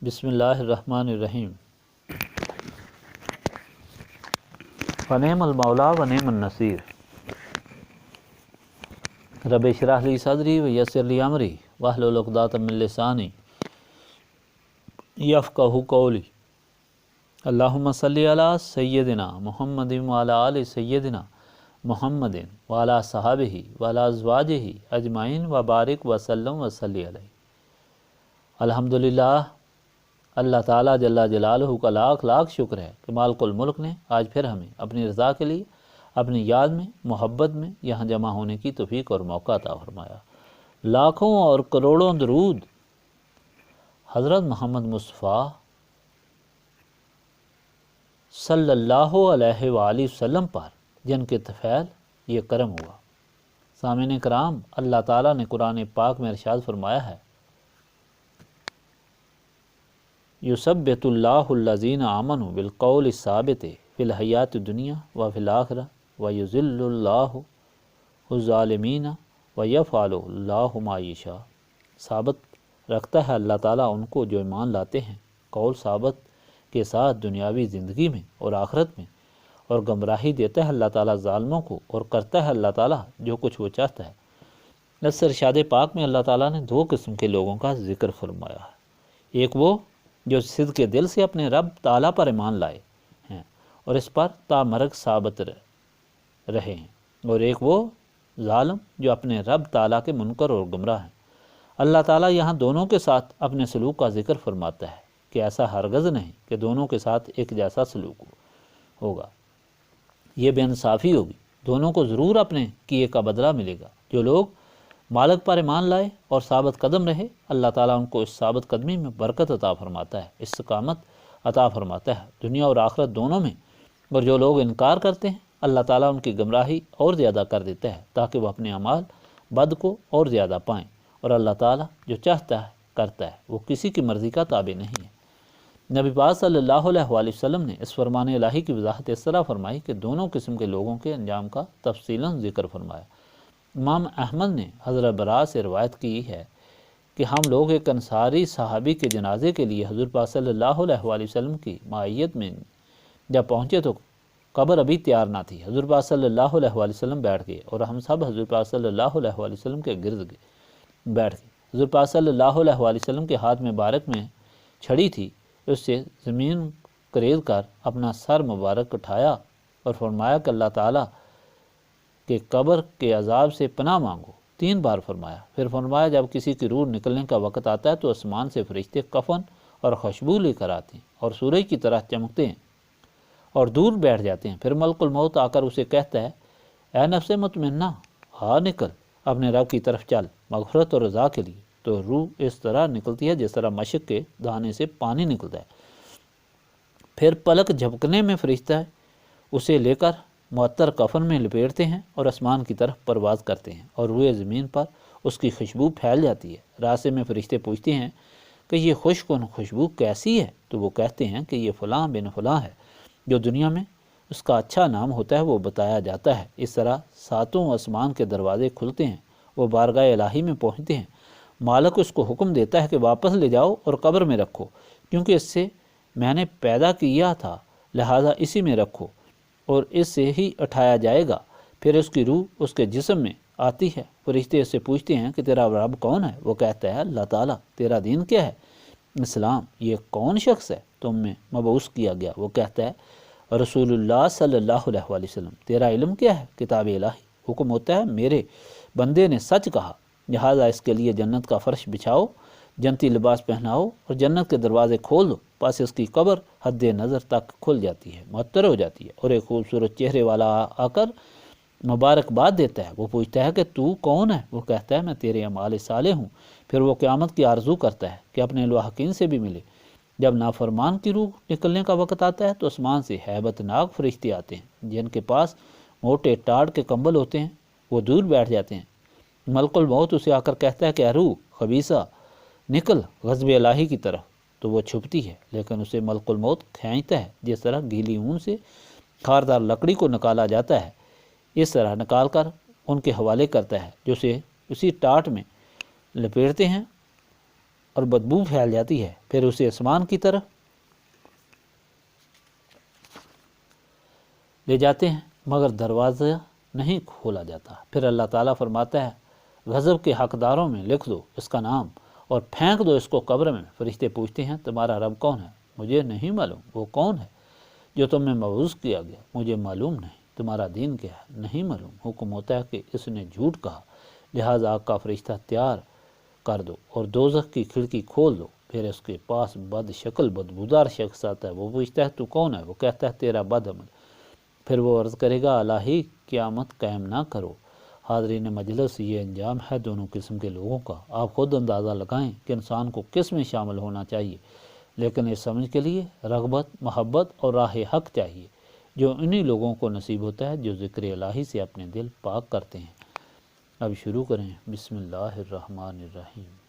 بسم اللہ الرحمن الرحیم۔ فنعم المولا ونعم النصیر۔ رب اشرح لی صدری ویسر لی امری واحلل عقدۃ من لسانی یفقہوا قولی۔ اللہم صلی علی سیدنا محمد وعلی آل سیدنا محمد وعلی صحابہ وعلی ازواجہ اجمعین وبارک وسلم وصلی علیہ۔ الحمدللہ، اللہ تعالیٰ جل جلالہ کا لاکھ لاکھ شکر ہے کہ مالک الملک نے آج پھر ہمیں اپنی رضا کے لیے اپنی یاد میں محبت میں یہاں جمع ہونے کی توفیق اور موقع عطا فرمایا۔ لاکھوں اور کروڑوں درود حضرت محمد مصطفیٰ صلی اللہ علیہ وآلہ وسلم پر، جن کے طفیل یہ کرم ہوا۔ سامعین کرام، اللہ تعالیٰ نے قرآن پاک میں ارشاد فرمایا ہے، یثبت اللہ الذین آمنوا بالقول الثابت فی الحیات الدنیا وفی الآخرہ ویذل اللہ الظالمین ویفعل اللہ ما یشاء۔ ثابت رکھتا ہے اللہ تعالیٰ ان کو جو ایمان لاتے ہیں قول ثابت کے ساتھ دنیاوی زندگی میں اور آخرت میں، اور گمراہی دیتا ہے اللہ تعالیٰ ظالموں کو، اور کرتا ہے اللہ تعالیٰ جو کچھ وہ چاہتا ہے۔ اس ارشاد پاک میں اللہ تعالیٰ نے دو قسم کے لوگوں کا ذکر فرمایا ہے۔ ایک وہ جو صدق کے دل سے اپنے رب تعالیٰ پر ایمان لائے ہیں اور اس پر تا مرگ ثابت رہے ہیں، اور ایک وہ ظالم جو اپنے رب تعالیٰ کے منکر اور گمراہ ہیں۔ اللہ تعالیٰ یہاں دونوں کے ساتھ اپنے سلوک کا ذکر فرماتا ہے کہ ایسا ہرگز نہیں کہ دونوں کے ساتھ ایک جیسا سلوک ہوگا، یہ بے انصافی ہوگی۔ دونوں کو ضرور اپنے کیے کا بدلہ ملے گا۔ جو لوگ مالک پر ایمان لائے اور ثابت قدم رہے، اللہ تعالیٰ ان کو اس ثابت قدمی میں برکت عطا فرماتا ہے، استقامت عطا فرماتا ہے دنیا اور آخرت دونوں میں۔ اور جو لوگ انکار کرتے ہیں، اللہ تعالیٰ ان کی گمراہی اور زیادہ کر دیتا ہے تاکہ وہ اپنے اعمال بد کو اور زیادہ پائیں۔ اور اللہ تعالیٰ جو چاہتا ہے کرتا ہے، وہ کسی کی مرضی کا تابع نہیں ہے۔ نبی پاک صلی اللہ علیہ وآلہ وسلم نے اس فرمان الہی کی وضاحت اس طرح فرمائی کہ دونوں قسم کے لوگوں کے انجام کا تفصیلاً ذکر فرمایا۔ امام احمد نے حضرت برا سے روایت کی ہے کہ ہم لوگ ایک انصاری صحابی کے جنازے کے لیے حضور پاک صلی اللہ علیہ وآلہ وسلم کی معیت میں جب پہنچے تو قبر ابھی تیار نہ تھی۔ حضور پاک صلی اللہ علیہ وآلہ وسلم بیٹھ گئے اور ہم سب حضور پاک صلی اللہ علیہ وآلہ وسلم کے گرد بیٹھ گئے۔ حضور پاک صلی اللہ علیہ وآلہ وسلم کے ہاتھ مبارک میں چھڑی تھی، اس سے زمین قرید کر اپنا سر مبارک اٹھایا اور فرمایا کہ اللہ تعالیٰ کہ قبر کے عذاب سے پناہ مانگو، 3 بار فرمایا۔ پھر فرمایا جب کسی کی روح نکلنے کا وقت آتا ہے تو آسمان سے فرشتے کفن اور خوشبو لے کر آتے ہیں اور سورج کی طرح چمکتے ہیں اور دور بیٹھ جاتے ہیں۔ پھر ملک الموت آ کر اسے کہتا ہے، اے نفس مطمئنہ، نکل اپنے رب کی طرف چل مغفرت اور رضا کے لیے۔ تو روح اس طرح نکلتی ہے جس طرح مشق کے دانے سے پانی نکلتا ہے۔ پھر پلک جھپکنے میں فرشتہ اسے لے کر معطر کفن میں لپیٹتے ہیں اور آسمان کی طرف پرواز کرتے ہیں اور روئے زمین پر اس کی خوشبو پھیل جاتی ہے۔ راستے میں فرشتے پوچھتے ہیں کہ یہ خوشگوار خوشبو کیسی ہے؟ تو وہ کہتے ہیں کہ یہ فلاں بن فلاں ہے۔ جو دنیا میں اس کا اچھا نام ہوتا ہے وہ بتایا جاتا ہے۔ اس طرح 7 آسمان کے دروازے کھلتے ہیں، وہ بارگاہ الہی میں پہنچتے ہیں۔ مالک اس کو حکم دیتا ہے کہ واپس لے جاؤ اور قبر میں رکھو، کیونکہ اس سے میں نے پیدا کیا تھا، لہٰذا اسی میں رکھو اور اس سے ہی اٹھایا جائے گا۔ پھر اس کی روح اس کے جسم میں آتی ہے۔ فرشتے اس سے پوچھتے ہیں کہ تیرا رب کون ہے؟ وہ کہتا ہے اللہ تعالیٰ۔ تیرا دین کیا ہے؟ اسلام۔ یہ کون شخص ہے تم میں مبعوث کیا گیا؟ وہ کہتا ہے رسول اللہ صلی اللہ علیہ وآلہ وسلم۔ تیرا علم کیا ہے؟ کتاب الہی۔ حکم ہوتا ہے میرے بندے نے سچ کہا، لہٰذا اس کے لیے جنت کا فرش بچھاؤ، جنتی لباس پہناؤ اور جنت کے دروازے کھول دو۔ پس اس کی قبر حد نظر تک کھل جاتی ہے، معطر ہو جاتی ہے اور ایک خوبصورت چہرے والا آ کر مبارکباد دیتا ہے۔ وہ پوچھتا ہے کہ تو کون ہے؟ وہ کہتا ہے میں تیرے اعمال صالح ہوں۔ پھر وہ قیامت کی آرزو کرتا ہے کہ اپنے لواحقین سے بھی ملے۔ جب نافرمان کی روح نکلنے کا وقت آتا ہے تو آسمان سے ہیبت ناک فرشتے آتے ہیں جن کے پاس موٹے ٹاٹ کے کمبل ہوتے ہیں، وہ دور بیٹھ جاتے ہیں۔ ملک الموت اسے آ کر کہتا ہے کہ اے روح خبیثہ، نکل غضب الہی کی طرف۔ تو وہ چھپتی ہے، لیکن اسے ملک الموت کھینچتا ہے جس طرح گیلی اون سے خاردار لکڑی کو نکالا جاتا ہے، اس طرح نکال کر ان کے حوالے کرتا ہے جو اسے اسی ٹاٹ میں لپیٹتے ہیں اور بدبو پھیل جاتی ہے، پھر اسے آسمان کی طرف لے جاتے ہیں مگر دروازہ نہیں کھولا جاتا۔ پھر اللہ تعالیٰ فرماتا ہے غضب کے حقداروں میں لکھ دو اس کا نام اور پھینک دو اس کو قبر میں۔ فرشتے پوچھتے ہیں تمہارا رب کون ہے؟ مجھے نہیں معلوم۔ وہ کون ہے جو تم میں مبعوث کیا گیا؟ مجھے معلوم نہیں۔ تمہارا دین کیا ہے؟ نہیں معلوم۔ حکم ہوتا ہے کہ اس نے جھوٹ کہا، لہٰذا آگ کا فرشتہ تیار کر دو اور دوزخ کی کھڑکی کھول دو۔ پھر اس کے پاس بد شکل بدبودار شخص آتا ہے، وہ پوچھتا ہے تو کون ہے؟ وہ کہتا ہے تیرا بد عمل۔ پھر وہ عرض کرے گا الہی قیامت قائم نہ کرو۔ حاضرین مجلس، یہ انجام ہے دونوں قسم کے لوگوں کا۔ آپ خود اندازہ لگائیں کہ انسان کو کس میں شامل ہونا چاہیے، لیکن اس سمجھ کے لیے رغبت، محبت اور راہ حق چاہیے، جو انہی لوگوں کو نصیب ہوتا ہے جو ذکر الہی سے اپنے دل پاک کرتے ہیں۔ اب شروع کریں۔ بسم اللہ الرحمن الرحیم۔